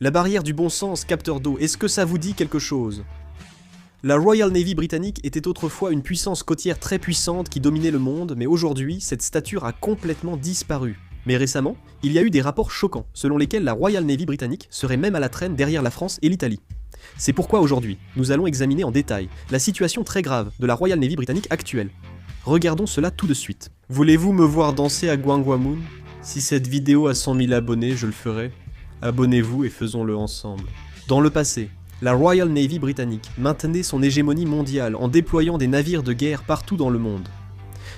La barrière du bon sens, capteur d'eau, est-ce que ça vous dit quelque chose? La Royal Navy britannique était autrefois une puissance côtière très puissante qui dominait le monde, mais aujourd'hui, cette stature a complètement disparu. Mais récemment, il y a eu des rapports choquants, selon lesquels la Royal Navy britannique serait même à la traîne derrière la France et l'Italie. C'est pourquoi aujourd'hui, nous allons examiner en détail la situation très grave de la Royal Navy britannique actuelle. Regardons cela tout de suite. Voulez-vous me voir danser à Gwanghwamun? Si cette vidéo a 100 000 abonnés, je le ferai. Abonnez-vous et faisons-le ensemble. Dans le passé, la Royal Navy britannique maintenait son hégémonie mondiale en déployant des navires de guerre partout dans le monde.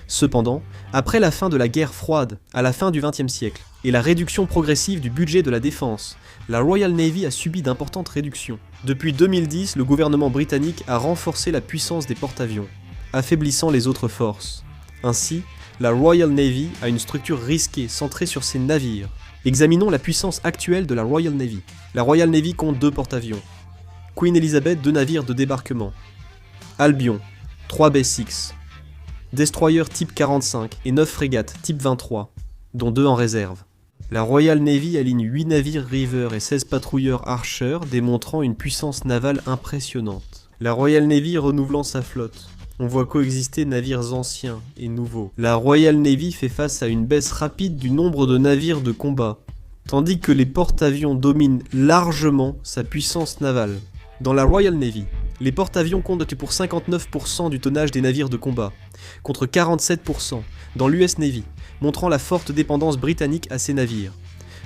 Cependant, après la fin de la guerre froide, à la fin du XXe siècle, et la réduction progressive du budget de la défense, la Royal Navy a subi d'importantes réductions. Depuis 2010, le gouvernement britannique a renforcé la puissance des porte-avions, affaiblissant les autres forces. Ainsi, la Royal Navy a une structure risquée centrée sur ses navires. Examinons la puissance actuelle de la Royal Navy. La Royal Navy compte 2 porte-avions. Queen Elizabeth, 2 navires de débarquement. Albion, 3 B6. Destroyer type 45 et 9 frégates type 23, dont 2 en réserve. La Royal Navy aligne 8 navires River et 16 patrouilleurs Archer, démontrant une puissance navale impressionnante. La Royal Navy renouvelant sa flotte. On voit coexister navires anciens et nouveaux. La Royal Navy fait face à une baisse rapide du nombre de navires de combat, tandis que les porte-avions dominent largement sa puissance navale. Dans la Royal Navy, les porte-avions comptent pour 59% du tonnage des navires de combat, contre 47% dans l'US Navy, montrant la forte dépendance britannique à ces navires.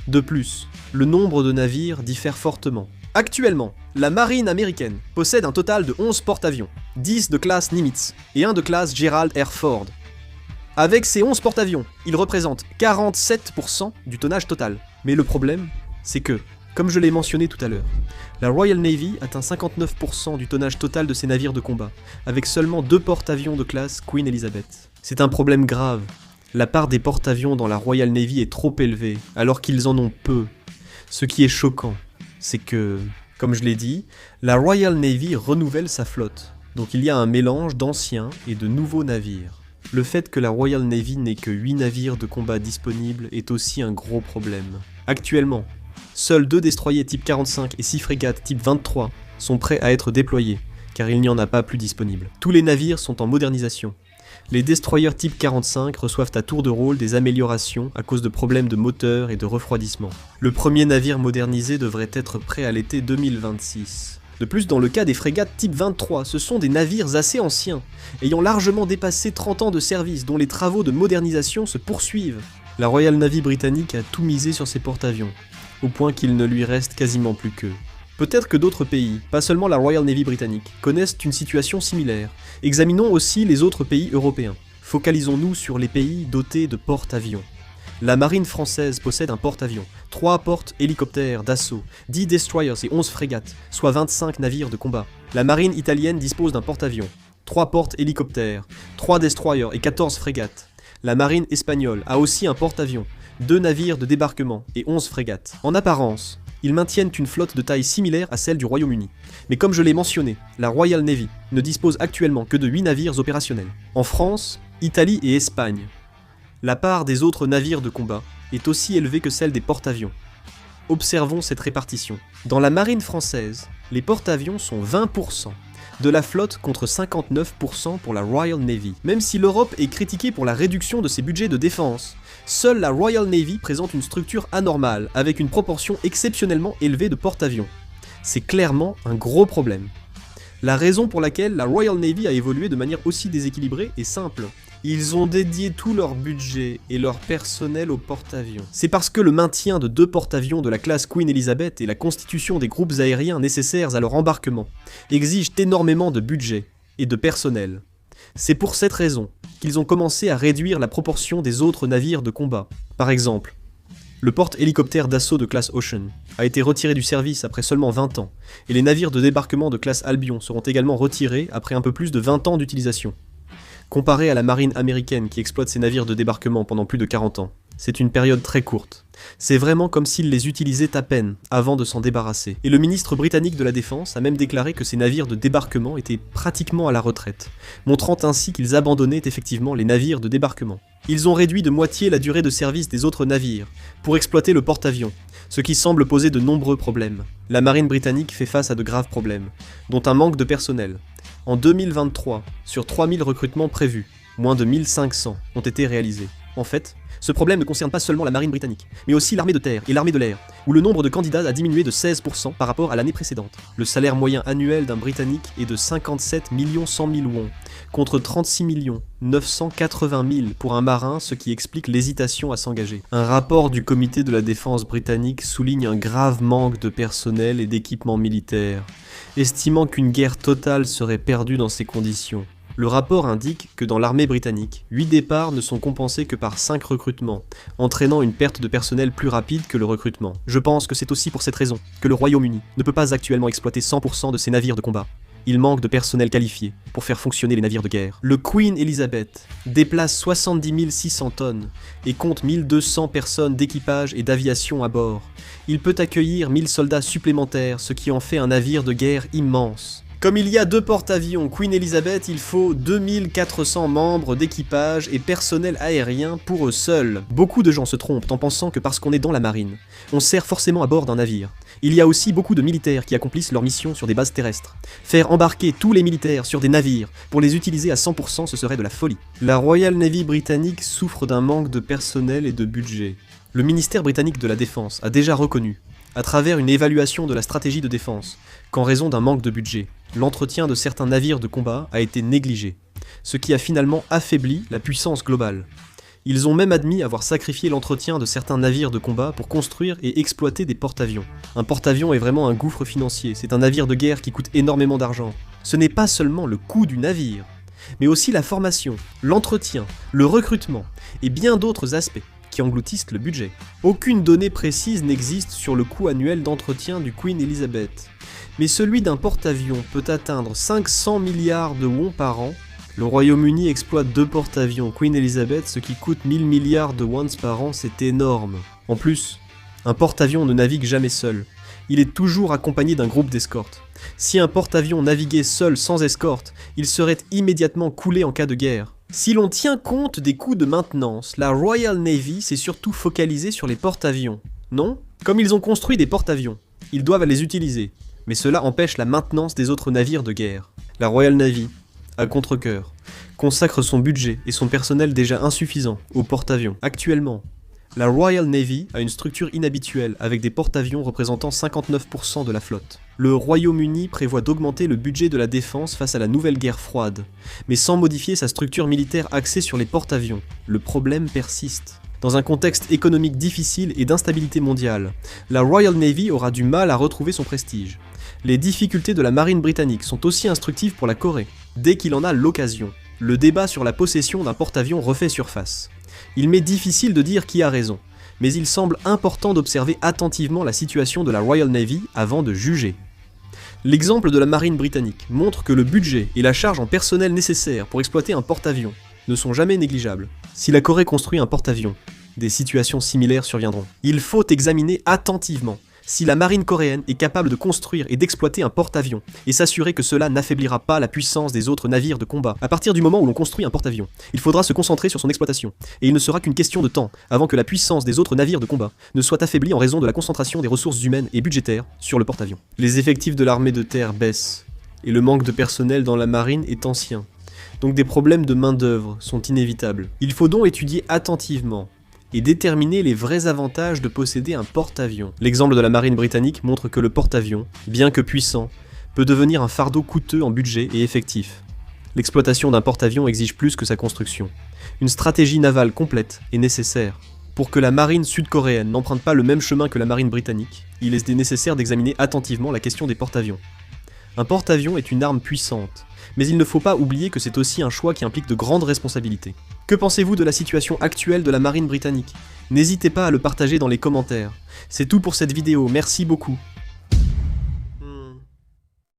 De plus, le nombre de navires diffère fortement. Actuellement, la marine américaine possède un total de 11 porte-avions, 10 de classe Nimitz et 1 de classe Gerald R. Ford. Avec ces 11 porte-avions, ils représentent 47% du tonnage total. Mais le problème, c'est que, comme je l'ai mentionné tout à l'heure, la Royal Navy atteint 59% du tonnage total de ses navires de combat, avec seulement 2 porte-avions de classe Queen Elizabeth. C'est un problème grave. La part des porte-avions dans la Royal Navy est trop élevée, alors qu'ils en ont peu. Ce qui est choquant, c'est que, comme je l'ai dit, la Royal Navy renouvelle sa flotte, donc il y a un mélange d'anciens et de nouveaux navires. Le fait que la Royal Navy n'ait que 8 navires de combat disponibles est aussi un gros problème. Actuellement, seuls 2 destroyers type 45 et 6 frégates type 23 sont prêts à être déployés, car il n'y en a pas plus disponibles. Tous les navires sont en modernisation. Les destroyers type 45 reçoivent à tour de rôle des améliorations à cause de problèmes de moteur et de refroidissement. Le premier navire modernisé devrait être prêt à l'été 2026. De plus, dans le cas des frégates type 23, ce sont des navires assez anciens, ayant largement dépassé 30 ans de service, dont les travaux de modernisation se poursuivent. La Royal Navy britannique a tout misé sur ses porte-avions, au point qu'il ne lui reste quasiment plus qu'eux. Peut-être que d'autres pays, pas seulement la Royal Navy britannique, connaissent une situation similaire. Examinons aussi les autres pays européens. Focalisons-nous sur les pays dotés de porte-avions. La marine française possède un porte-avions, 3 porte-hélicoptères d'assaut, 10 destroyers et 11 frégates, soit 25 navires de combat. La marine italienne dispose d'un porte-avions, 3 porte-hélicoptères, 3 destroyers et 14 frégates. La marine espagnole a aussi un porte-avions, 2 navires de débarquement et 11 frégates. En apparence, ils maintiennent une flotte de taille similaire à celle du Royaume-Uni. Mais comme je l'ai mentionné, la Royal Navy ne dispose actuellement que de 8 navires opérationnels. En France, Italie et Espagne, la part des autres navires de combat est aussi élevée que celle des porte-avions. Observons cette répartition. Dans la marine française, les porte-avions sont 20% de la flotte contre 59% pour la Royal Navy. Même si l'Europe est critiquée pour la réduction de ses budgets de défense, seule la Royal Navy présente une structure anormale, avec une proportion exceptionnellement élevée de porte-avions. C'est clairement un gros problème. La raison pour laquelle la Royal Navy a évolué de manière aussi déséquilibrée est simple. Ils ont dédié tout leur budget et leur personnel aux porte-avions. C'est parce que le maintien de 2 porte-avions de la classe Queen Elizabeth et la constitution des groupes aériens nécessaires à leur embarquement exigent énormément de budget et de personnel. C'est pour cette raison qu'ils ont commencé à réduire la proportion des autres navires de combat. Par exemple, le porte-hélicoptère d'assaut de classe Ocean a été retiré du service après seulement 20 ans, et les navires de débarquement de classe Albion seront également retirés après un peu plus de 20 ans d'utilisation. Comparé à la marine américaine qui exploite ses navires de débarquement pendant plus de 40 ans, c'est une période très courte. C'est vraiment comme s'ils les utilisaient à peine avant de s'en débarrasser. Et le ministre britannique de la Défense a même déclaré que ces navires de débarquement étaient pratiquement à la retraite, montrant ainsi qu'ils abandonnaient effectivement les navires de débarquement. Ils ont réduit de moitié la durée de service des autres navires, pour exploiter le porte-avions, ce qui semble poser de nombreux problèmes. La marine britannique fait face à de graves problèmes, dont un manque de personnel. En 2023, sur 3000 recrutements prévus, moins de 1500 ont été réalisés. En fait, ce problème ne concerne pas seulement la marine britannique, mais aussi l'armée de terre et l'armée de l'air, où le nombre de candidats a diminué de 16% par rapport à l'année précédente. Le salaire moyen annuel d'un Britannique est de 57 100 000 wons, contre 36 980 000 pour un marin, ce qui explique l'hésitation à s'engager. Un rapport du comité de la défense britannique souligne un grave manque de personnel et d'équipement militaire, estimant qu'une guerre totale serait perdue dans ces conditions. Le rapport indique que dans l'armée britannique, 8 départs ne sont compensés que par 5 recrutements, entraînant une perte de personnel plus rapide que le recrutement. Je pense que c'est aussi pour cette raison que le Royaume-Uni ne peut pas actuellement exploiter 100% de ses navires de combat. Il manque de personnel qualifié pour faire fonctionner les navires de guerre. Le Queen Elizabeth déplace 70 600 tonnes et compte 1200 personnes d'équipage et d'aviation à bord. Il peut accueillir 1000 soldats supplémentaires, ce qui en fait un navire de guerre immense. Comme il y a 2 porte-avions Queen Elizabeth, il faut 2400 membres d'équipage et personnel aérien pour eux seuls. Beaucoup de gens se trompent en pensant que parce qu'on est dans la marine, on sert forcément à bord d'un navire. Il y a aussi beaucoup de militaires qui accomplissent leur mission sur des bases terrestres. Faire embarquer tous les militaires sur des navires pour les utiliser à 100%, ce serait de la folie. La Royal Navy britannique souffre d'un manque de personnel et de budget. Le ministère britannique de la Défense a déjà reconnu, à travers une évaluation de la stratégie de défense, qu'en raison d'un manque de budget, l'entretien de certains navires de combat a été négligé, ce qui a finalement affaibli la puissance globale. Ils ont même admis avoir sacrifié l'entretien de certains navires de combat pour construire et exploiter des porte-avions. Un porte-avions est vraiment un gouffre financier, c'est un navire de guerre qui coûte énormément d'argent. Ce n'est pas seulement le coût du navire, mais aussi la formation, l'entretien, le recrutement et bien d'autres aspects qui engloutissent le budget. Aucune donnée précise n'existe sur le coût annuel d'entretien du Queen Elizabeth, mais celui d'un porte-avions peut atteindre 500 milliards de wons par an. Le Royaume-Uni exploite 2 porte-avions Queen Elizabeth, ce qui coûte 1000 milliards de wons par an, c'est énorme. En plus, un porte-avions ne navigue jamais seul, il est toujours accompagné d'un groupe d'escorte. Si un porte-avions naviguait seul sans escorte, il serait immédiatement coulé en cas de guerre. Si l'on tient compte des coûts de maintenance, la Royal Navy s'est surtout focalisée sur les porte-avions. Non ? Comme ils ont construit des porte-avions, ils doivent les utiliser, mais cela empêche la maintenance des autres navires de guerre. La Royal Navy, à contre-cœur, consacre son budget et son personnel déjà insuffisant aux porte-avions. Actuellement, la Royal Navy a une structure inhabituelle avec des porte-avions représentant 59% de la flotte. Le Royaume-Uni prévoit d'augmenter le budget de la défense face à la nouvelle guerre froide, mais sans modifier sa structure militaire axée sur les porte-avions. Le problème persiste. Dans un contexte économique difficile et d'instabilité mondiale, la Royal Navy aura du mal à retrouver son prestige. Les difficultés de la marine britannique sont aussi instructives pour la Corée. Dès qu'il en a l'occasion, le débat sur la possession d'un porte-avions refait surface. Il m'est difficile de dire qui a raison, mais il semble important d'observer attentivement la situation de la Royal Navy avant de juger. L'exemple de la marine britannique montre que le budget et la charge en personnel nécessaires pour exploiter un porte-avions ne sont jamais négligeables. Si la Corée construit un porte-avions, des situations similaires surviendront. Il faut examiner attentivement si la marine coréenne est capable de construire et d'exploiter un porte-avions, et s'assurer que cela n'affaiblira pas la puissance des autres navires de combat. À partir du moment où l'on construit un porte-avions, il faudra se concentrer sur son exploitation, et il ne sera qu'une question de temps avant que la puissance des autres navires de combat ne soit affaiblie en raison de la concentration des ressources humaines et budgétaires sur le porte-avions. Les effectifs de l'armée de terre baissent, et le manque de personnel dans la marine est ancien, donc des problèmes de main-d'œuvre sont inévitables. Il faut donc étudier attentivement et déterminer les vrais avantages de posséder un porte-avions. L'exemple de la marine britannique montre que le porte-avions, bien que puissant, peut devenir un fardeau coûteux en budget et effectif. L'exploitation d'un porte-avions exige plus que sa construction. Une stratégie navale complète est nécessaire. Pour que la marine sud-coréenne n'emprunte pas le même chemin que la marine britannique, il est nécessaire d'examiner attentivement la question des porte-avions. Un porte-avions est une arme puissante, mais il ne faut pas oublier que c'est aussi un choix qui implique de grandes responsabilités. Que pensez-vous de la situation actuelle de la marine britannique ? N'hésitez pas à le partager dans les commentaires. C'est tout pour cette vidéo, merci beaucoup.